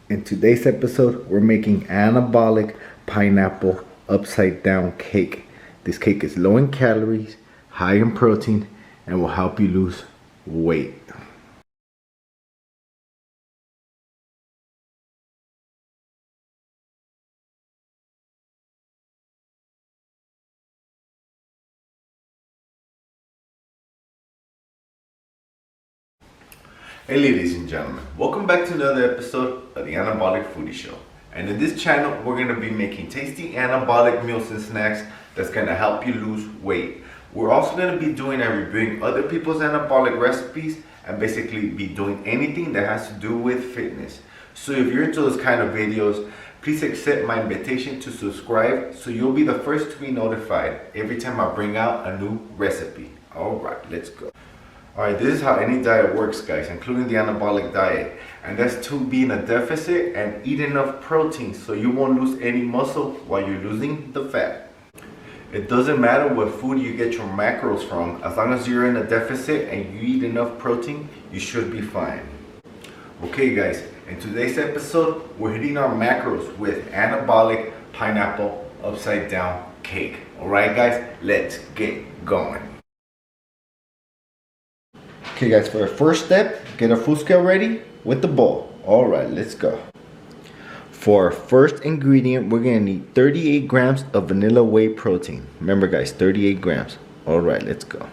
In today's episode, we're making anabolic pineapple upside down cake. This cake is low in calories, high in protein, and will help you lose weight. Hey ladies and gentlemen, welcome back to another episode of the Anabolic Foodie Show. And in this channel, we're going to be making tasty anabolic meals and snacks that's going to help you lose weight. We're also going to be doing and reviewing other people's anabolic recipes and basically be doing anything that has to do with fitness. So if you're into those kind of videos, please accept my invitation to subscribe so you'll be the first to be notified every time I bring out a new recipe. Alright, let's go. Alright, this is how any diet works, guys, including the anabolic diet. And that's to be in a deficit and eat enough protein so you won't lose any muscle while you're losing the fat. It doesn't matter what food you get your macros from, as long as you're in a deficit and you eat enough protein, you should be fine. Okay guys, in today's episode, we're hitting our macros with anabolic pineapple upside down cake. Alright guys, let's get going. Okay guys, for our first step, get our food scale ready with the bowl. Alright, let's go. For our first ingredient, we're going to need 38 grams of vanilla whey protein. Remember guys, 38 grams. Alright, let's go.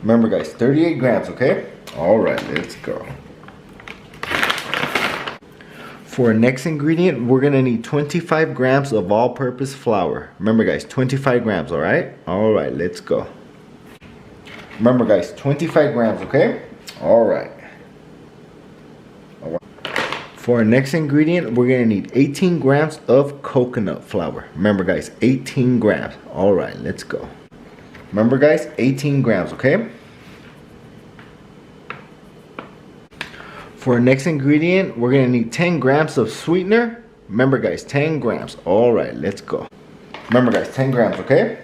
Remember guys, 38 grams, okay? Alright, let's go. For our next ingredient, we're going to need 25 grams of all-purpose flour. Remember guys, 25 grams, alright? Alright, let's go. Remember guys, 25 grams, okay? Alright. For our next ingredient, we're going to need 18 grams of coconut flour. Remember guys, 18 grams. Alright, let's go. Remember guys, 18 grams, okay? For our next ingredient, we're going to need 10 grams of sweetener. Remember guys, 10 grams. Alright, let's go. Remember guys, 10 grams, okay?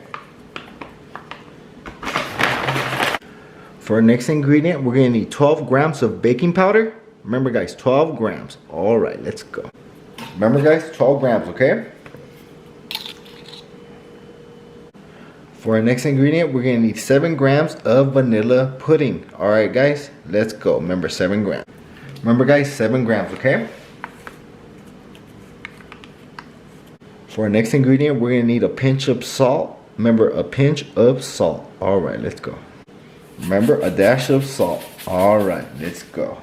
For our next ingredient, we're going to need 12 grams of baking powder. Remember guys, 12 grams. Alright, let's go. Remember guys, 12 grams, okay? For our next ingredient, we're going to need 7 grams of vanilla pudding. Alright guys, let's go. Remember, 7 grams. Remember guys, 7 grams, okay? For our next ingredient, we're going to need a pinch of salt. Remember, a pinch of salt. Alright, let's go. Remember, a dash of salt. Alright, let's go.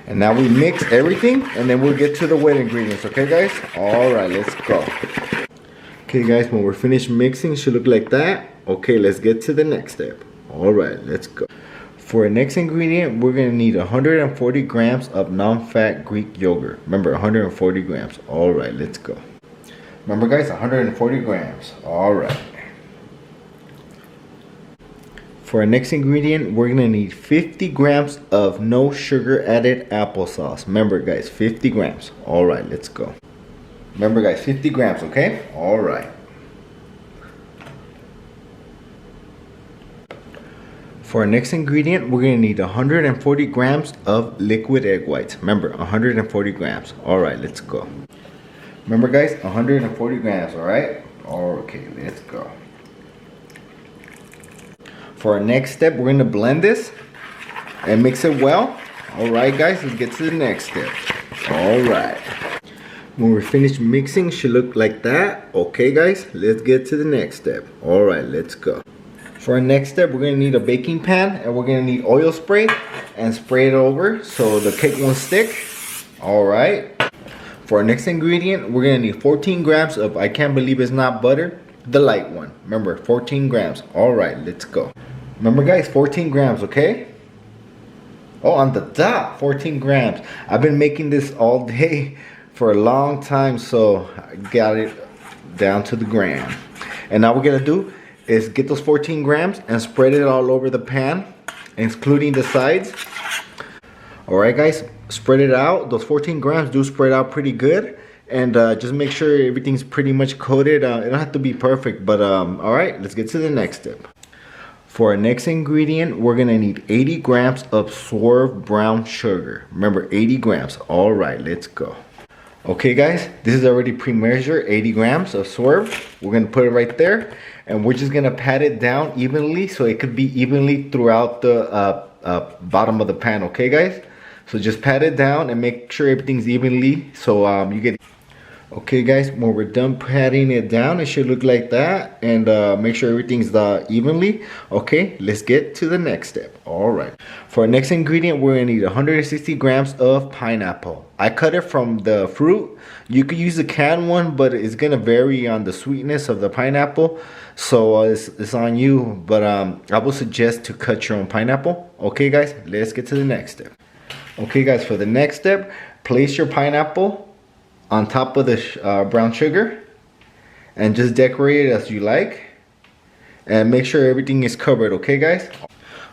And now we mix everything and then we'll get to the wet ingredients, okay guys? Alright, let's go. Okay guys, when we're finished mixing, it should look like that. Okay, let's get to the next step. Alright, let's go. For our next ingredient, we're going to need 140 grams of non-fat Greek yogurt. Remember, 140 grams. Alright, let's go. Remember guys, 140 grams. Alright. For our next ingredient, we're going to need 50 grams of no sugar added applesauce. Remember guys, 50 grams. Alright, let's go. Remember guys, 50 grams, okay? Alright. For our next ingredient, we're going to need 140 grams of liquid egg whites. Remember, 140 grams. Alright, let's go. Remember guys, 140 grams, alright? Okay, let's go. For our next step, we're going to blend this and mix it well. Alright guys, let's get to the next step. Alright. When we're finished mixing, it should look like that. Okay guys, let's get to the next step. Alright, let's go. For our next step, we're going to need a baking pan and we're going to need oil spray and spray it over so the cake won't stick. Alright. For our next ingredient, we're going to need 14 grams of, I can't believe it's not butter, the light one. Remember, 14 grams. Alright, let's go. Remember guys, 14 grams, okay? Oh, on the dot, 14 grams. I've been making this all day for a long time, so I got it down to the gram. And now what we're gonna do is get those 14 grams and spread it all over the pan, including the sides. Alright guys, spread it out. Those 14 grams do spread out pretty good. And just make sure everything's pretty much coated. It don't have to be perfect, but alright, let's get to the next step. For our next ingredient, we're going to need 80 grams of swerve brown sugar. Remember, 80 grams. All right, let's go. Okay guys, this is already pre-measured, 80 grams of swerve. We're gonna put it right there, and we're just gonna pat it down evenly so it could be evenly throughout the bottom of the pan, okay guys? So just pat it down and make sure everything's evenly so you get. Okay guys, when we're done patting it down, it should look like that, and make sure everything's evenly. Okay, let's get to the next step. All right, for our next ingredient, we're gonna need 160 grams of pineapple. I cut it from the fruit. You could use the canned one, but it's gonna vary on the sweetness of the pineapple, so it's on you, but I would suggest to cut your own pineapple. Okay guys, let's get to the next step. Okay guys, for the next step, place your pineapple on top of the brown sugar and just decorate it as you like, and make sure everything is covered. Okay guys?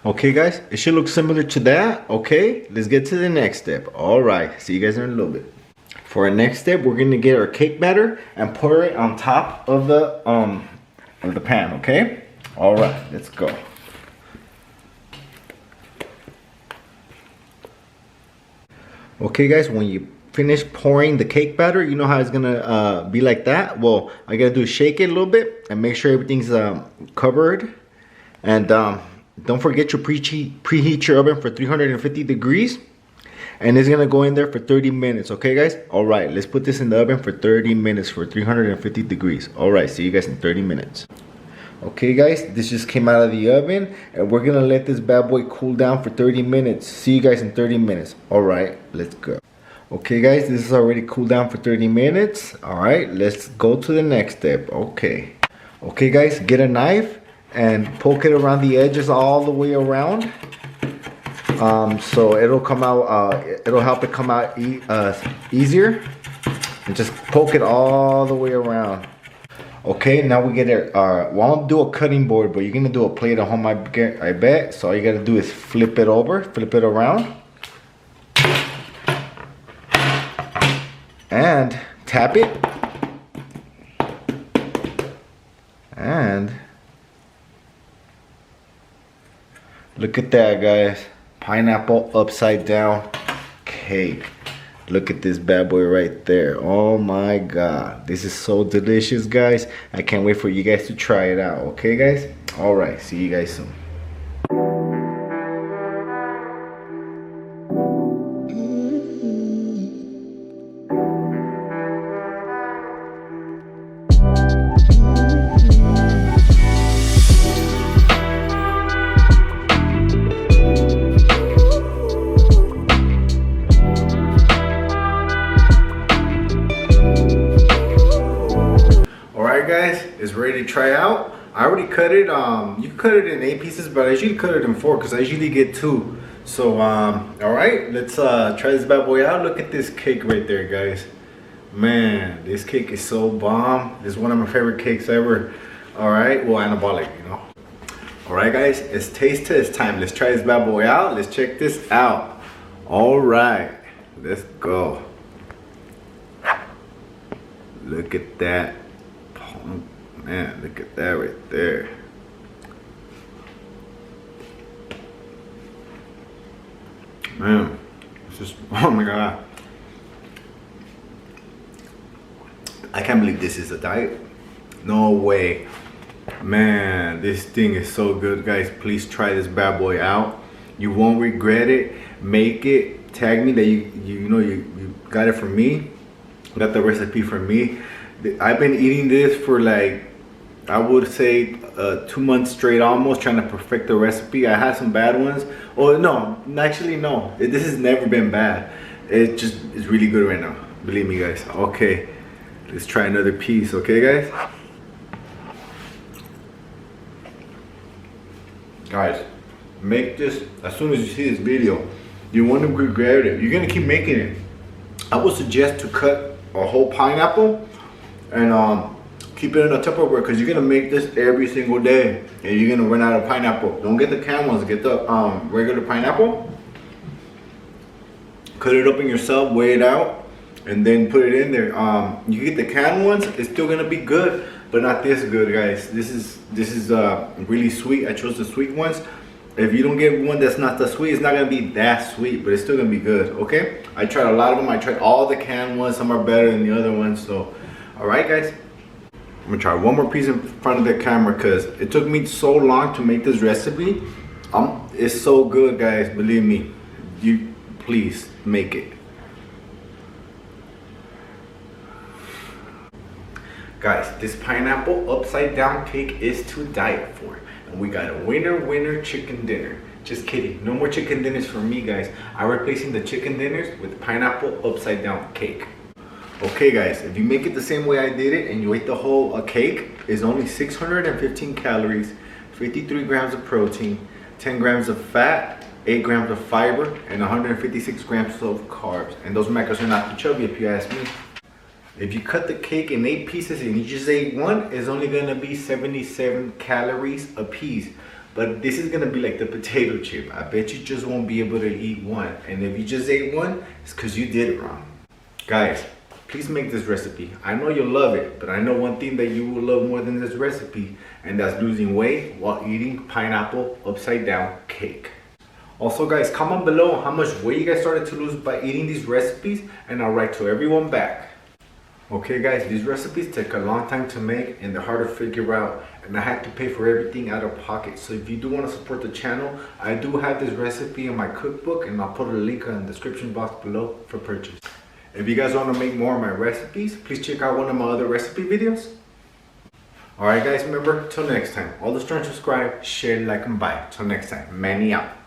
Okay guys, it should look similar to that. Okay, let's get to the next step. All right, see you guys in a little bit. For our next step, we're gonna get our cake batter and pour it on top of the pan. Okay, all right, let's go. Okay guys, when you finish pouring the cake batter, you know how it's gonna be like that. Well, I gotta do is shake it a little bit and make sure everything's covered. And don't forget your preheat your oven for 350 degrees, and it's gonna go in there for 30 minutes. Okay guys, all right, let's put this in the oven for 30 minutes for 350 degrees. All right, see you guys in 30 minutes. Okay guys, this just came out of the oven, and we're gonna let this bad boy cool down for 30 minutes. See you guys in 30 minutes. All right, let's go. Okay guys, this is already cooled down for 30 minutes. All right, let's go to the next step. Okay guys, get a knife and poke it around the edges all the way around, so it'll come out, it'll help it come out easier, and just poke it all the way around. Okay, now we get it. Well, I'm gonna do a cutting board, but you're gonna do a plate at home, I bet. So all you gotta do is flip it over, flip it around, and tap it, and look at that guys, pineapple upside down cake. Look at this bad boy right there. Oh my god, this is so delicious guys. I can't wait for you guys to try it out. Okay guys, all right, see you guys soon. Guys, it's ready to try out. I already cut it. You can cut it in 8 pieces, but I usually cut it in 4 because I usually get 2. So all right, let's try this bad boy out. Look at this cake right there guys. Man, this cake is so bomb. This is one of my favorite cakes ever. All right, well, Anabolic, you know. All right guys, it's taste test time. Let's try this bad boy out. Let's check this out. All right, let's go. Look at that. Man, look at that right there. Man, it's just, oh my god. I can't believe this is a diet. No way. Man, this thing is so good guys. Please try this bad boy out. You won't regret it. Make it. Tag me that you know you got it from me. Got the recipe from me. I've been eating this for like, I would say 2 months straight almost, trying to perfect the recipe. I had some bad ones. Oh no, actually no. This has never been bad. It's really good right now. Believe me guys. Okay, let's try another piece. Okay guys? Guys, make this as soon as you see this video. You won't regret it. You're gonna keep making it. I would suggest to cut a whole pineapple and keep it in a Tupperware, because you're gonna make this every single day and you're gonna run out of pineapple. Don't get the canned ones, get the regular pineapple. Cut it open yourself, weigh it out, and then put it in there. You get the canned ones, it's still gonna be good, but not this good guys. This is really sweet. I chose the sweet ones. If you don't get one that's not that sweet, it's not gonna be that sweet, but it's still gonna be good, okay? I tried a lot of them. I tried all the canned ones. Some are better than the other ones, so. All right, guys. I'm gonna try one more piece in front of the camera because it took me so long to make this recipe. It's so good, guys, believe me. You, please, make it. Guys, this pineapple upside down cake is to die for. And we got a winner chicken dinner. Just kidding, no more chicken dinners for me, guys. I'm replacing the chicken dinners with pineapple upside down cake. Okay guys, if you make it the same way I did it and you ate the whole cake, it's only 615 calories, 53 grams of protein, 10 grams of fat, 8 grams of fiber, and 156 grams of carbs. And those macros are not too chubby if you ask me. If you cut the cake in 8 pieces and you just ate one, it's only gonna be 77 calories a piece. But this is gonna be like the potato chip. I bet you just won't be able to eat one. And if you just ate one, it's because you did it wrong. Guys, please make this recipe. I know you'll love it, but I know one thing that you will love more than this recipe, and that's losing weight while eating pineapple upside down cake. Also guys, comment below how much weight you guys started to lose by eating these recipes, and I'll write to everyone back. Okay guys, these recipes take a long time to make and they're hard to figure out, and I had to pay for everything out of pocket. So if you do want to support the channel, I do have this recipe in my cookbook, and I'll put a link in the description box below for purchase. If you guys want to make more of my recipes, please check out one of my other recipe videos. Alright guys, remember, till next time, all the strong subscribe, share, like, and buy. Till next time, Manny out.